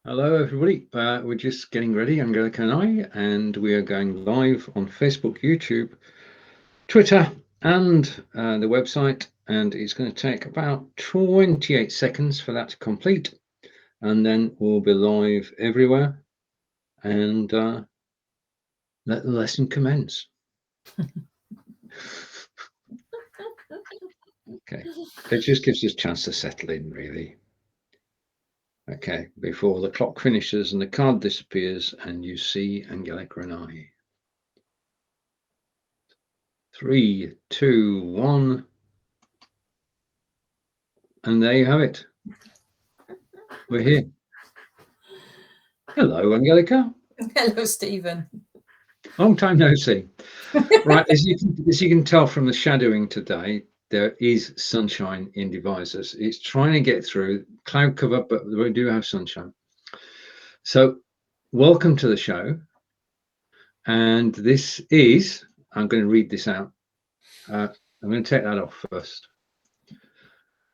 Hello, everybody. We're just getting ready, Angelika and I, and we are going live on Facebook, YouTube, Twitter, and the website. And it's going to take about 28 seconds for that to complete. And then we'll be live everywhere and let the lesson commence. Okay. It just gives us a chance to settle in, really. Okay, before the clock finishes and the card disappears and you see Angelika and I. 3, 2, 1. And there you have it. We're here. Hello, Angelika. Hello, Stephen. Long time no see. Right, as you can tell from the shadowing today, there is sunshine in devices. It's trying to get through cloud cover, but we do have sunshine. So welcome to the show. And this is, I'm going to read this out. I'm going to take that off first.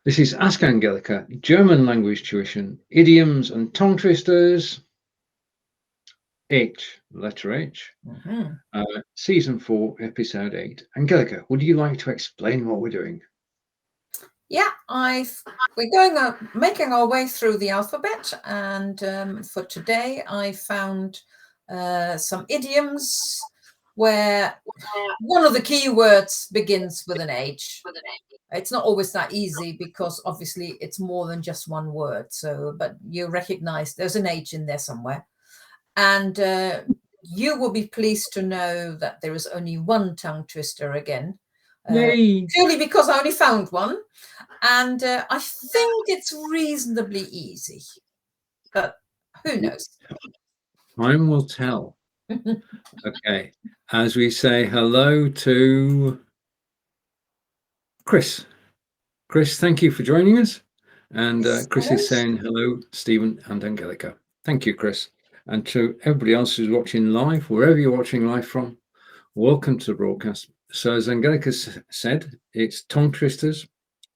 This is Ask Angelika, German language tuition, idioms and tongue twisters. H, letter H. Season 4, episode 8. Angelika, would you like to explain what we're doing? Yeah, we're making our way through the alphabet, and for today I found some idioms where one of the key words begins with an H. It's not always that easy because obviously it's more than just one word. So, but you recognize there's an H in there somewhere, and you will be pleased to know that there is only one tongue twister again. Purely because I only found one, and I think it's reasonably easy, but who knows? Time will tell. Okay, as we say hello to Chris. Chris, thank you for joining us. And Chris is saying hello, Stephen and Angelika. Thank you, Chris. And to everybody else who's watching live, wherever you're watching live from, welcome to the broadcast. So as Angelika said, it's tongue twisters,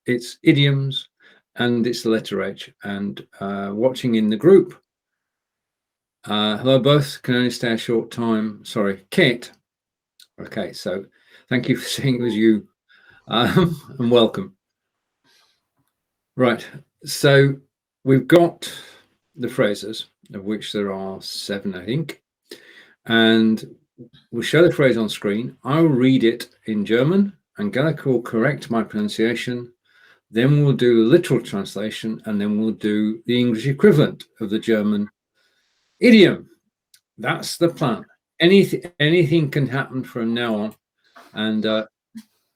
it's idioms, and it's the letter H. And watching in the group, hello both, can only stay a short time. Sorry, Kate. Okay, so thank you for saying it was you, and welcome. Right, so we've got the phrases, of which there are 7, I think, and we'll show the phrase on screen. I'll read it in German, Angelika will correct my pronunciation, then we'll do a literal translation, and then we'll do the English equivalent of the German idiom. That's the plan. Anything can happen from now on. And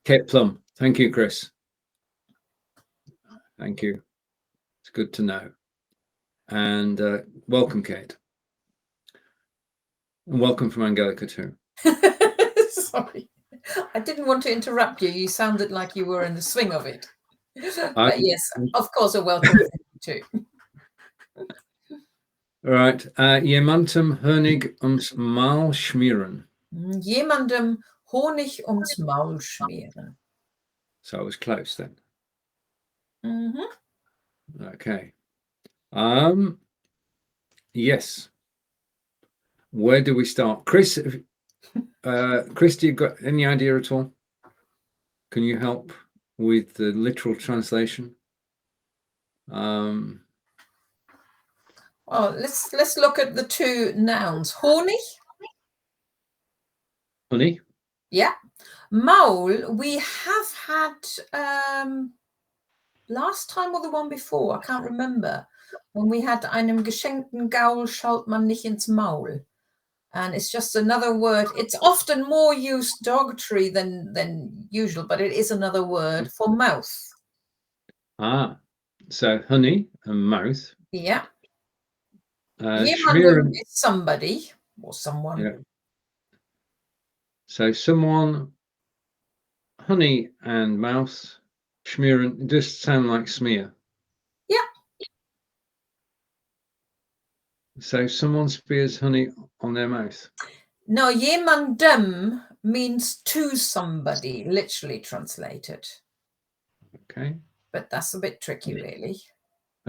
Kate Plum, thank you, Chris. Thank you. It's good to know. And welcome, Kate. And welcome from Angelika too. Sorry, I didn't want to interrupt you. You sounded like you were in the swing of it. But yes, of course, a welcome too. All right. Jemandem Honig ums Maul schmieren. Jemandem Honig ums Maul schmieren. So I was close then. Mm-hmm. Okay. Yes. Where do we start? Chris, Chris, do you got any idea at all? Can you help with the literal translation? Well, let's look at the two nouns. Honig. Honey? Yeah. Maul, we have had last time or the one before, I can't remember, when we had einem geschenkten Gaul schaut man nicht ins Maul. And it's just another word. It's often more used derogatory than usual, but it is another word for mouth. Ah, so honey and mouth. Yeah. Schmieren is somebody or someone. Yeah. So someone, honey and mouth, schmieren, just sound like smear. Yeah. So someone spears honey on their mouth. No, jemandem means to somebody, literally translated. Okay. But that's a bit tricky, really.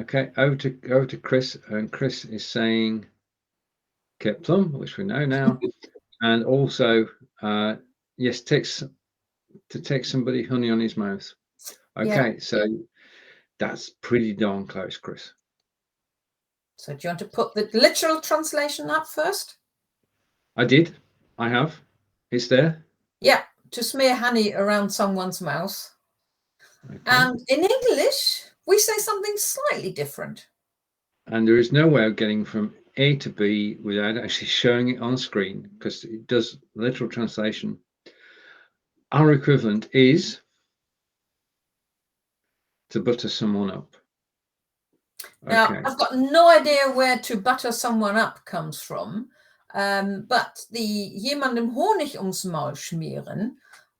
Okay, over to Chris, and Chris is saying "kept plum," which we know now, and also yes, take somebody honey on his mouth. Okay, so that's pretty darn close, Chris. So do you want to put the literal translation up first? I did. I have. It's there. Yeah, to smear honey around someone's mouth. Okay. And in English, we say something slightly different. And there is no way of getting from A to B without actually showing it on screen, because it does literal translation. Our equivalent is to butter someone up. Now, Okay. I've got no idea where to butter someone up comes from, but the jemandem Honig ums Maul schmieren,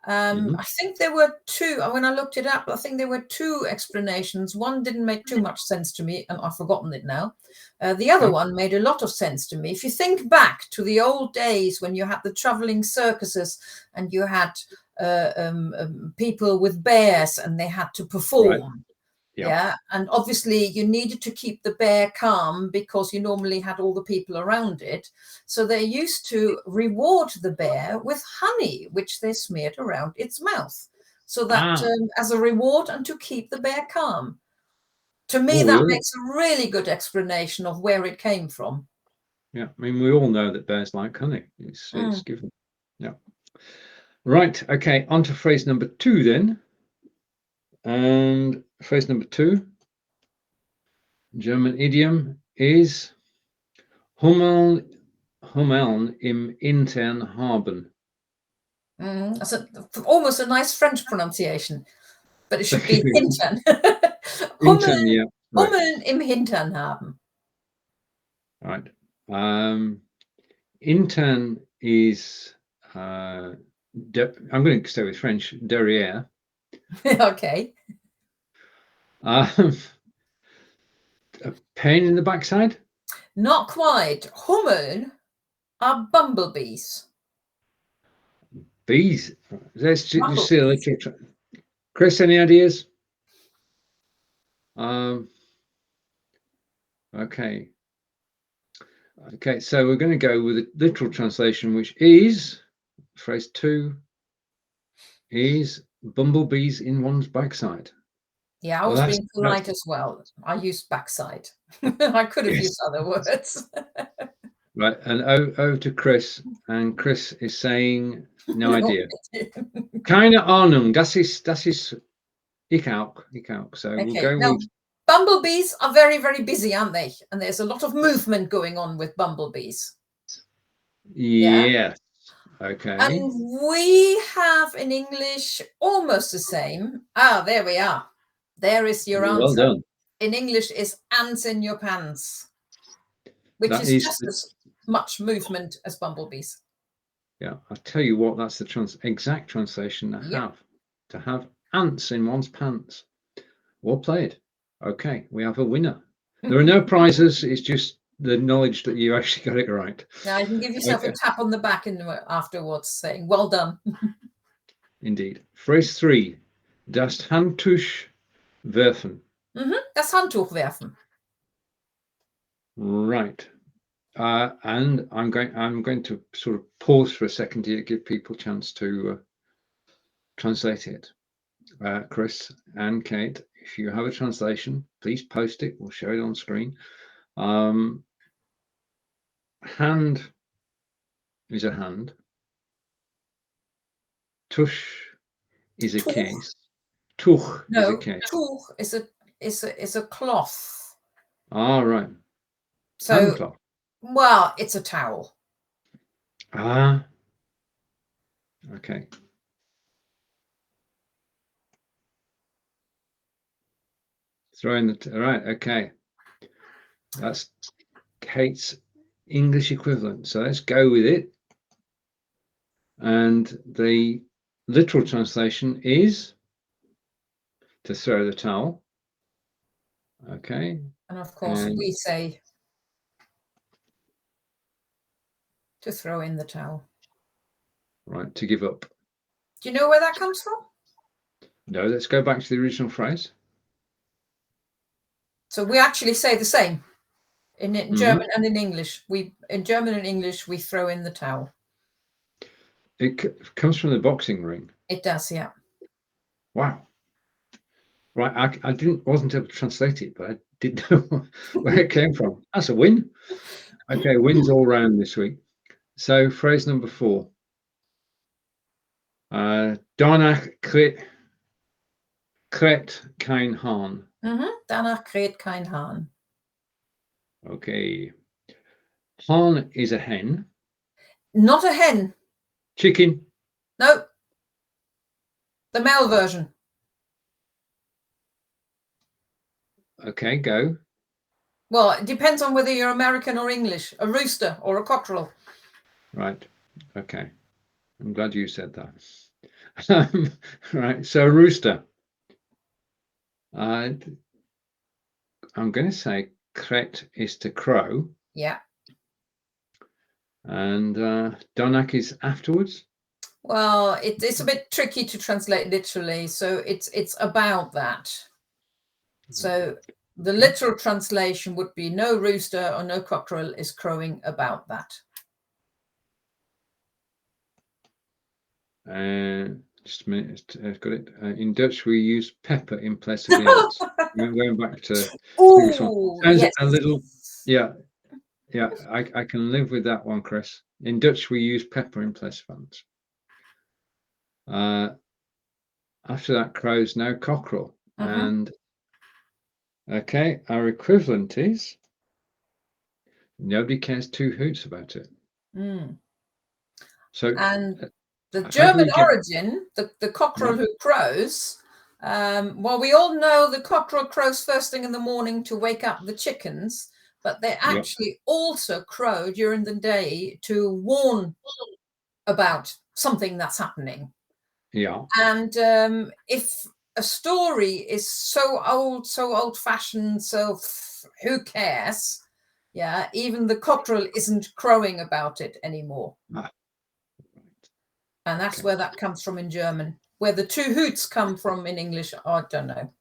I think there were two. When I looked it up, I think there were two explanations. One didn't make too much sense to me, and I've forgotten it now. The other one made a lot of sense to me. If you think back to the old days when you had the traveling circuses and you had people with bears and they had to perform. Right. Yeah. And obviously you needed to keep the bear calm because you normally had all the people around it. So they used to reward the bear with honey, which they smeared around its mouth. So that as a reward and to keep the bear calm. To me, that makes a really good explanation of where it came from. Yeah, I mean, we all know that bears like honey. It's given. Yeah. Right. Okay. On to phrase number 2 then. And phrase number 2, German idiom, is Hummeln im Hintern haben. That's almost a nice French pronunciation, but it should be Hintern. Hintern, yeah. Right. Hummeln im Hintern haben. Right. Intern is I'm going to stay with French, derrière. Okay. A pain in the backside? Not quite. Hummeln are bumblebees. Bees. Let's just see a little. Chris, any ideas? Okay. Okay, so we're going to go with a literal translation, which is phrase 2 is bumblebees in one's backside. Yeah, I was being polite as well. I used backside. I could have used other words. Right, and over to Chris, and Chris is saying no idea. Keine Ahnung. Das ist ich auch. So we'll go with. Bumblebees are very, very busy, aren't they? And there's a lot of movement going on with bumblebees. Yes. Okay. And we have in English almost the same. There we are. There is your answer. Well done. In English is ants in your pants, which is just as much movement as bumblebees. Yeah, I'll tell you what, that's the exact translation to have ants in one's pants. Well played. Okay, we have a winner. There are no prizes. It's just the knowledge that you actually got it right. Now you can give yourself a tap on the back afterwards saying, well done. Indeed. Phrase 3, das Handtuch werfen. Das Handtuch werfen. Right. And I'm going to sort of pause for a second to give people a chance to translate it. Chris and Kate, if you have a translation, please post it. We'll show it on screen. Hand is a hand. Tush is a case. Tuch is a case. Tuch is a cloth. Right. So, handcloth. Well, it's a towel. Okay. Throw in the right. Okay. That's Kate's English equivalent. So let's go with it. And the literal translation is to throw the towel. Okay. And of course, we say to throw in the towel. Right, to give up. Do you know where that comes from? No, let's go back to the original phrase. So we actually say the same in German and in English. In German and English, we throw in the towel. It comes from the boxing ring. It does, yeah. Wow. Right, I wasn't able to translate it, but I did know where it came from. That's a win. Okay, wins all round this week. So phrase number 4. Danach, kräht, kein, Hahn. Danach, kräht, kein, Hahn. Okay. Hahn is a hen. Not a hen. Chicken. No. The male version. Okay, go. Well, it depends on whether you're American or English. A rooster or a cockerel. Right. Okay. I'm glad you said that. Right. So rooster. I'm going to say kräht is to crow. Yeah. And Danach is afterwards. Well, it's a bit tricky to translate literally, so it's about that. So the literal translation would be no rooster or no cockerel is crowing about that. Just a minute, I've got it. In Dutch, we use pepper in place of else. Going back to this one. Sounds yes. a little, yeah. I can live with that one, Chris. In Dutch, we use pepper in place of ants. After that, crows, now cockerel. And okay, our equivalent is nobody cares 2 hoots about it. So, and the German origin, the cockerel who crows, well, we all know the cockerel crows first thing in the morning to wake up the chickens, but they actually also crow during the day to warn about something that's happening. Yeah. And if a story is so old-fashioned, so who cares? Yeah, even the cockerel isn't crowing about it anymore. And that's where that comes from in German. Where the 2 hoots come from in English, I don't know.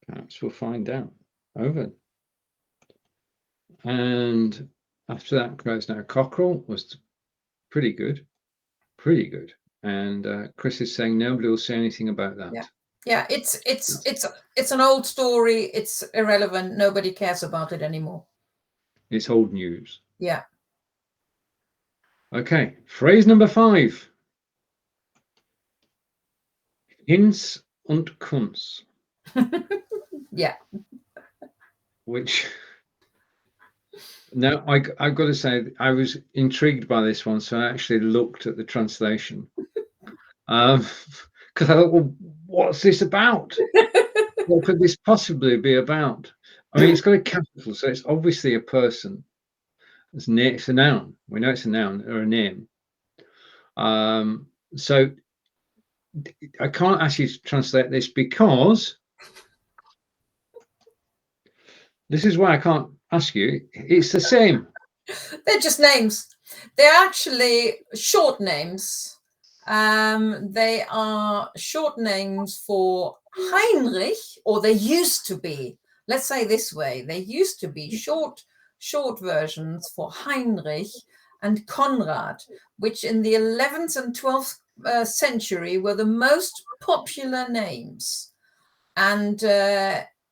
Perhaps we'll find out. Over. And after that, crows, now cockerel was pretty good. Pretty good. And Chris is saying nobody will say anything about that. Yeah, it's an old story. It's irrelevant. Nobody cares about it anymore. It's old news. Yeah. Okay, phrase number 5. Hinz and Kunz. Yeah. Which now I've got to say I was intrigued by this one, so I actually looked at the translation. Because I thought, well, what's this about? What could this possibly be about? I mean, it's got a capital, so it's obviously a person. It's a noun. We know it's a noun or a name. So I can't actually translate this because this is why I can't ask you. It's the same. They're just names. They're actually short names. They are short names for Heinrich, or they used to be. Let's say this way. They used to be short versions for Heinrich and Konrad, which in the 11th and 12th century were the most popular names. And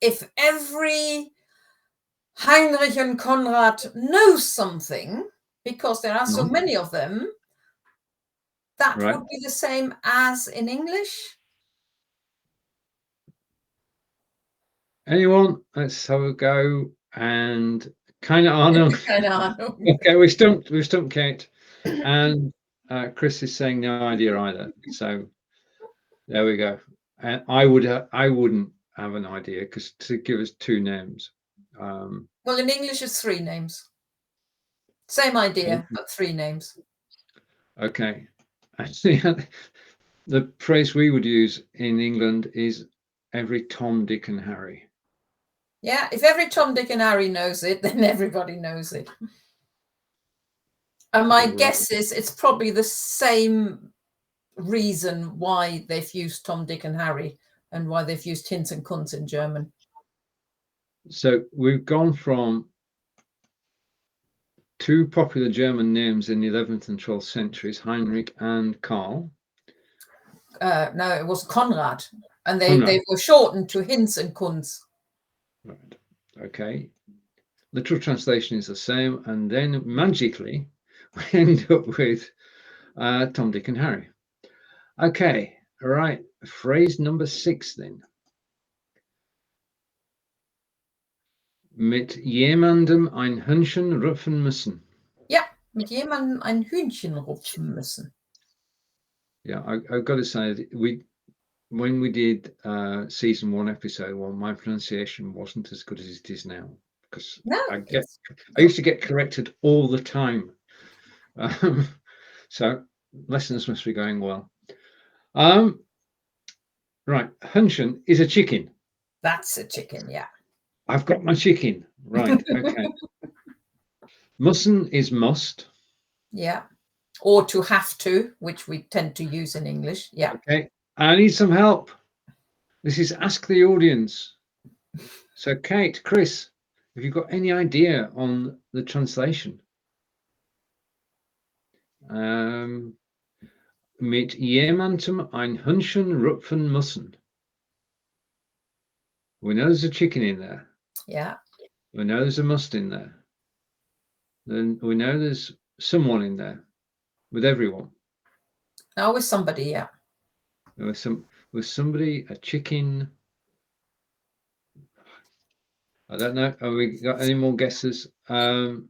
if every Heinrich and Konrad knows something, because there are so many of them, that would be the same as in English. Anyone? Let's have a go. And keine Ahnung. Keine Ahnung. Okay, we stumped Kate. And Chris is saying no idea either. So there we go. And I wouldn't have an idea, because to give us 2 names. Well, in English it's 3 names. Same idea, but 3 names. Okay. Actually, the phrase we would use in England is every Tom, Dick and Harry. Yeah, if every Tom, Dick and Harry knows it, then everybody knows it. And my guess is it's probably the same reason why they've used Tom, Dick and Harry and why they've used Hinz and Kunz in German. So we've gone from two popular German names in the 11th and 12th centuries, Heinrich and Karl. No, it was Conrad, and they Conrad. were shortened to Hinz and Kunz. Right. Okay. Literal translation is the same, and then magically we end up with Tom, Dick, and Harry. Okay. All right. Phrase number 6 then. Mit jemandem ein Hühnchen rupfen müssen. Ja, mit jemandem ein Hühnchen rupfen müssen. Yeah, I've got to say, when we did season 1, episode 1, my pronunciation wasn't as good as it is now, because No, I used to get corrected all the time. So lessons must be going well. Right, Hühnchen is a chicken. That's a chicken, yeah. I've got my chicken. Right, okay. Müssen is must. Yeah. Or to have to, which we tend to use in English. Yeah. Okay, I need some help. This is Ask the Audience. So Kate, Chris, have you got any idea on the translation? Mit jemandem ein Hühnchen rupfen müssen. We know there's a chicken in there. Yeah. We know there's a must in there. Then we know there's someone in there with everyone. Now with somebody, yeah. With somebody, a chicken. I don't know. Have we got any more guesses? Okay.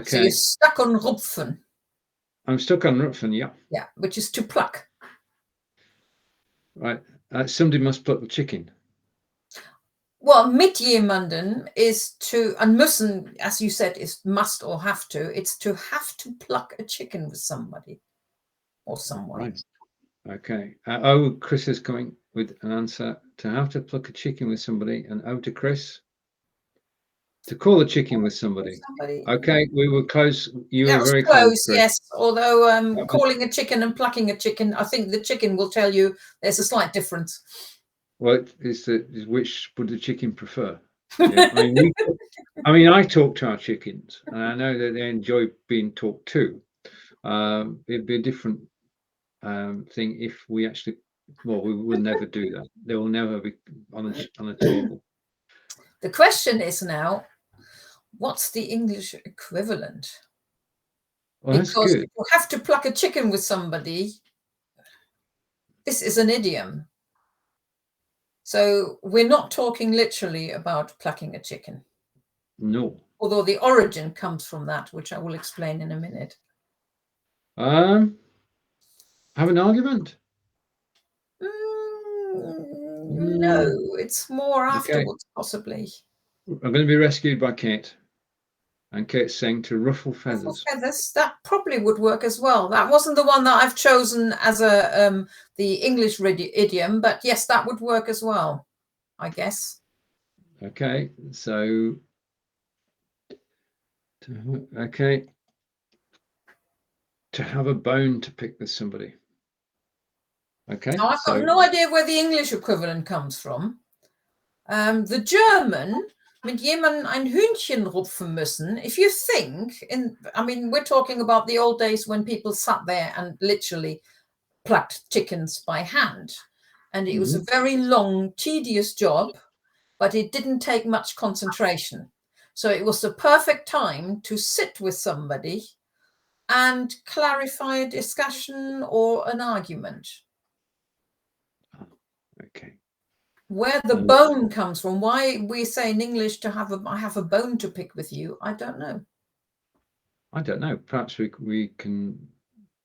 So you're stuck on rupfen. I'm stuck on rupfen, yeah. Yeah, which is to pluck. Right. Somebody must pluck the chicken. Well, mit jemandem is to, and müssen, as you said, is must or have to. It's to have to pluck a chicken with somebody or someone. Right. Okay. Chris is coming with an answer. To have to pluck a chicken with somebody, and to Chris. To call a chicken with somebody. Okay, we were close. You were very close, Chris. Yes. Although calling a chicken and plucking a chicken, I think the chicken will tell you there's a slight difference. Well, is which would the chicken prefer? Yeah, I talk to our chickens, and I know that they enjoy being talked to. It'd be a different thing if we actually. Well, we will never do that. They will never be on a table. The question is now, what's the English equivalent? Well, because that's good. if you have to pluck a chicken with somebody, this is an idiom. So we're not talking literally about plucking a chicken. No. Although the origin comes from that, which I will explain in a minute. Have an argument? No, it's more afterwards, possibly. I'm going to be rescued by Kate. And Kate's saying to ruffle feathers. Ruffle feathers, that probably would work as well. That wasn't the one that I've chosen as the English idiom, but yes, that would work as well, I guess. Okay, so to have a bone to pick with somebody. Okay. Now, I've got no idea where the English equivalent comes from. The German, mit jemandem ein Hühnchen rupfen müssen. If you think, we're talking about the old days when people sat there and literally plucked chickens by hand. And it was a very long, tedious job, but it didn't take much concentration. So it was the perfect time to sit with somebody and clarify a discussion or an argument. Okay. Where the bone comes from, why we say in English I have a bone to pick with you, I don't know. I don't know. Perhaps we can.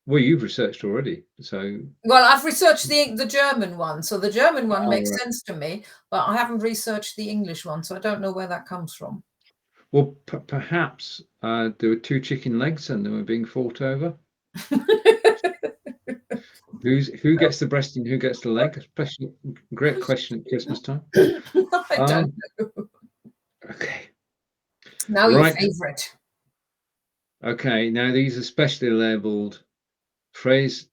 Well, you've researched already, so. Well, I've researched the German one, so the German one makes sense to me, but I haven't researched the English one, so I don't know where that comes from. Well, perhaps there were two chicken legs and they were being fought over. Who gets the breast and who gets the leg? Great question at Christmas time. I don't know. Okay. Now your favorite. Okay, now these are specially labeled phrase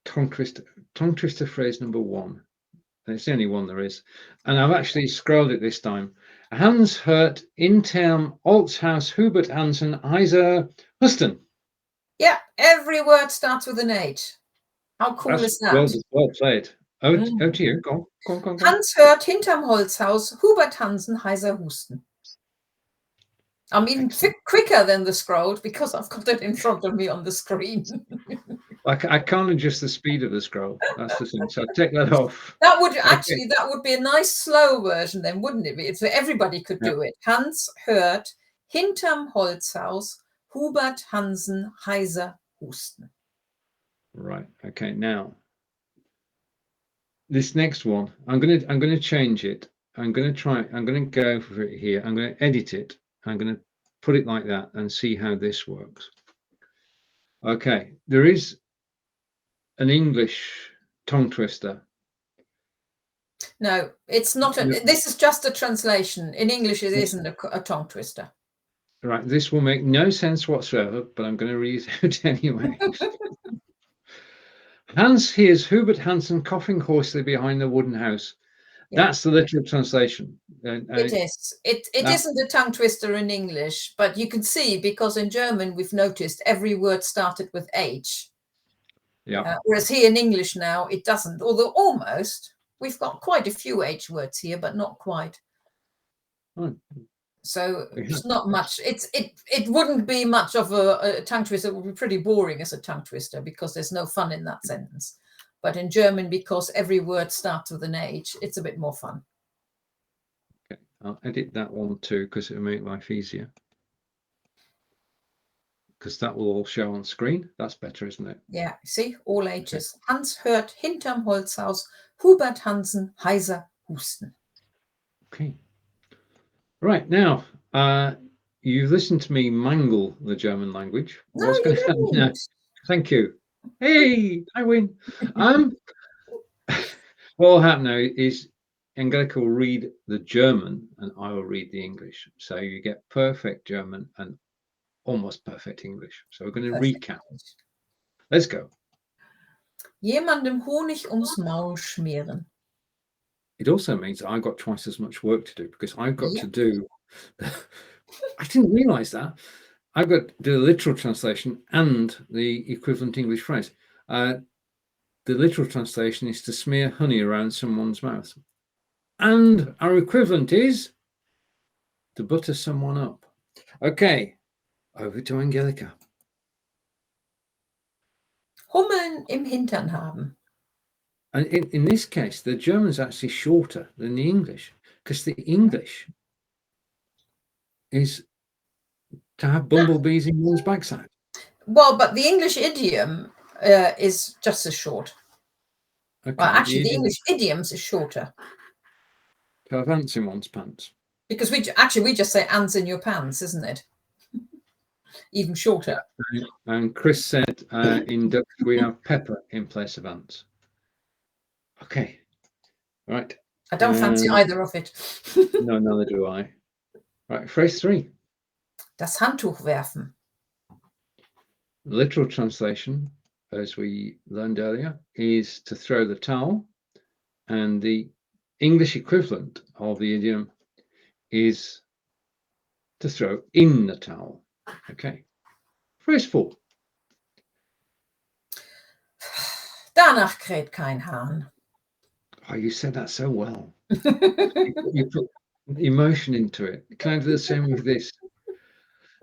tongue twister phrase number 1. It's the only one there is. And I've actually scrolled it this time. Hans, hört, hinterm, Holzhaus Hubert Hansen, heiser, husten. Yeah, every word starts with an H. How cool is that? Well played. Oh, to you. Go on. Hans hört hinterm Holzhaus Hubert Hansen heiser husten. I'm even quicker than the scroll because I've got it in front of me on the screen. I can't adjust the speed of the scroll. That's the thing. So take that off. That would actually, that would be a nice slow version then, wouldn't it? So everybody could do it. Hans hört hinterm Holzhaus Hubert Hansen heiser husten. Right. Okay. Now, this next one, I'm gonna change it. I'm gonna go for it here. I'm gonna edit it. I'm gonna put it like that and see how this works. Okay. There is an English tongue twister. No, it's not. This is just a translation. In English, it isn't a tongue twister. Right. This will make no sense whatsoever, but I'm going to read it anyway. Hans hears Hubert Hansen coughing hoarsely behind the wooden house. Yeah. That's the literal translation. It is. It isn't a tongue twister in English, but you can see, because in German we've noticed every word started with H. Yeah. Whereas here in English now it doesn't, although almost. We've got quite a few H words here, but not quite. Oh. So it's not much. It wouldn't be much of a tongue twister. It would be pretty boring as a tongue twister because there's no fun in that sentence. But in German, because every word starts with an H, it's a bit more fun. Okay, I'll edit that one too because it'll make life easier. Because that will all show on screen. That's better, isn't it? Yeah, see, all H's. Okay. Hans hört hinterm Holzhaus Hubert Hansen heiser husten. Okay. Right, now, you've listened to me mangle the German language. No, What's going to happen now? Thank you. Hey, I win. What will happen now is Angelika will read the German and I will read the English. So you get perfect German and almost perfect English. So we're going to recap. Let's go. Jemandem Honig ums Maul schmieren. It also means I've got twice as much work to do because I've got to do. I didn't realize that. I've got to do the literal translation and the equivalent English phrase. The literal translation is to smear honey around someone's mouth. And our equivalent is to butter someone up. Okay, over to Angelika. Hummeln im Hintern haben. And in this case, the German's actually shorter than the English because the English is to have bumblebees in one's backside. Well, but the English idiom is just as short. Okay, well, actually, the English idioms is shorter. To have ants in one's pants. Because we just say ants in your pants, isn't it? Even shorter. And Chris said in Dutch we have pepper in place of ants. Okay, right. I don't fancy either of it. No, neither do I. Right, phrase 3. Das Handtuch werfen. Literal translation, as we learned earlier, is to throw the towel, and the English equivalent of the idiom is to throw in the towel. Okay. Phrase 4. Danach kräht kein Hahn. Oh, you said that so well. you put emotion into it. Can I do the same with this?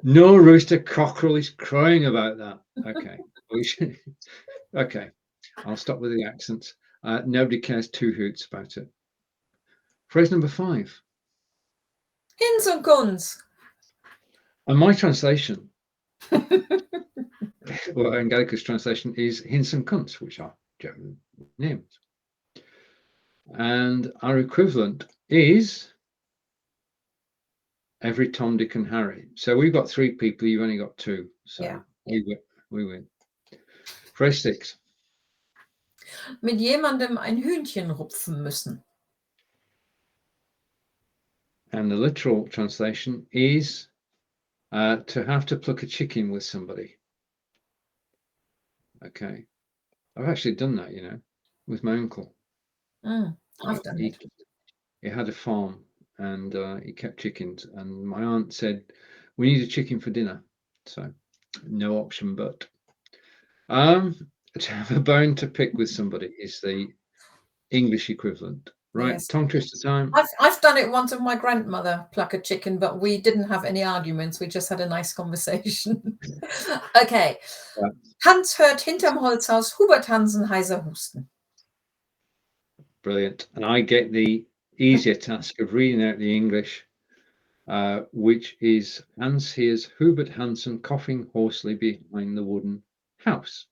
No rooster, cockerel is crowing about that. Okay. Okay. I'll stop with the accents. Nobody cares 2 hoots about it. Phrase number 5. Hinz and Kunz. And my translation, well, Angelika's translation is Hinz and Kunz, which are German names. And our equivalent is every Tom, Dick and Harry. So we've got 3 people, you've only got 2. So yeah. We win. Phrase 6. Mit jemandem ein Hühnchen rupfen müssen. And the literal translation is to have to pluck a chicken with somebody. Okay. I've actually done that, you know, with my uncle. I've done it. He had a farm and he kept chickens. And my aunt said, "We need a chicken for dinner." So no option but to have a bone to pick with somebody is the English equivalent, right? Yes. Tongue twister time. I've done it once with my grandmother, pluck a chicken, but we didn't have any arguments. We just had a nice conversation. Okay. Yeah. Hans, hört, hinterm Holzhaus Hubert Hansen, heiser, husten. Brilliant. And I get the easier task of reading out the English, which is Hans hears Hubert Hansen coughing hoarsely behind the wooden house.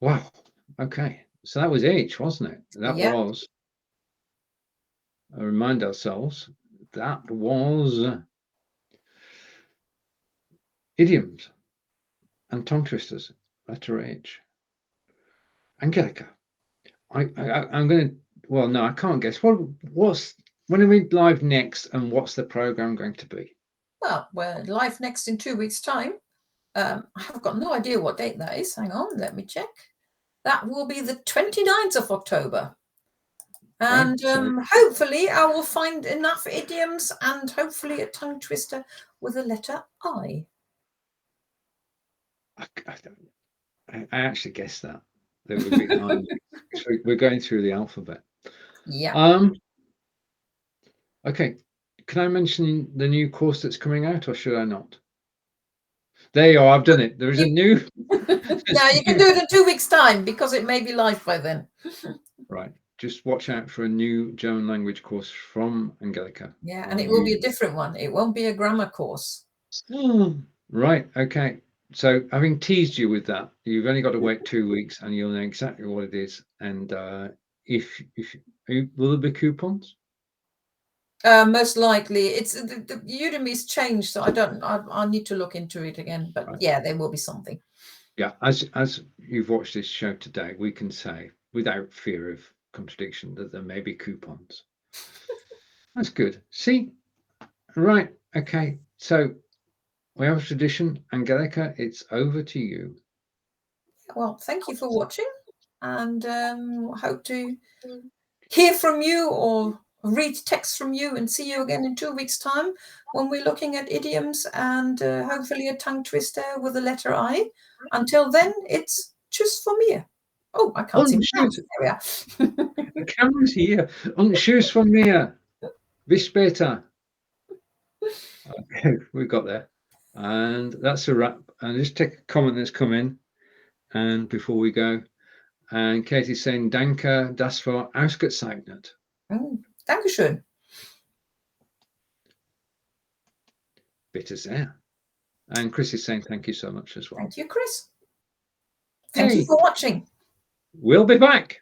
Wow. Okay. So that was H, wasn't it? That Yeah. was, remind ourselves, that was idioms and tongue twisters, letter H. Angelika, I'm going to, well, no, I can't guess. What's when are we live next, and what's the program going to be? Well, we're live next in 2 weeks' time. I've got no idea what date that is. Hang on, let me check. That will be the 29th of October. And hopefully I will find enough idioms and hopefully a tongue twister with a letter I. I actually guessed that would be I. We're going through the alphabet. Yeah. Okay. Can I mention the new course that's coming out, or should I not? There you are. I've done it. There is a new. Yeah, you can do it in 2 weeks' time because it may be live by then. Right. Just watch out for a new German language course from Angelika. Yeah, and it will be a different one. It won't be a grammar course. Right. Okay. So having teased you with that, you've only got to wait 2 weeks and you'll know exactly what it is. And if will there be coupons? Most likely, it's the Udemy's changed, so I need to look into it again. But Right. yeah, there will be something. Yeah, as you've watched this show today, we can say without fear of contradiction that there may be coupons. That's good. See, right? Okay. So we have a tradition, Angelika. It's over to you. Well, thank you for watching, and hope to hear from you or read text from you and see you again in 2 weeks' time when we're looking at idioms and hopefully a tongue twister with the letter I. Until then, it's tschüss von mir. Oh, I can't see the camera. There we are. The camera's here. Und tschüss von mir. Bis später. Okay, we got there. And that's a wrap. And just take a comment that's come in. And before we go, and Katie's saying, Danke, das war ausgezeichnet. Oh, Dankeschön. Bitte sehr. And Chris is saying, thank you so much as well. Thank you, Chris. Thank you for watching. We'll be back.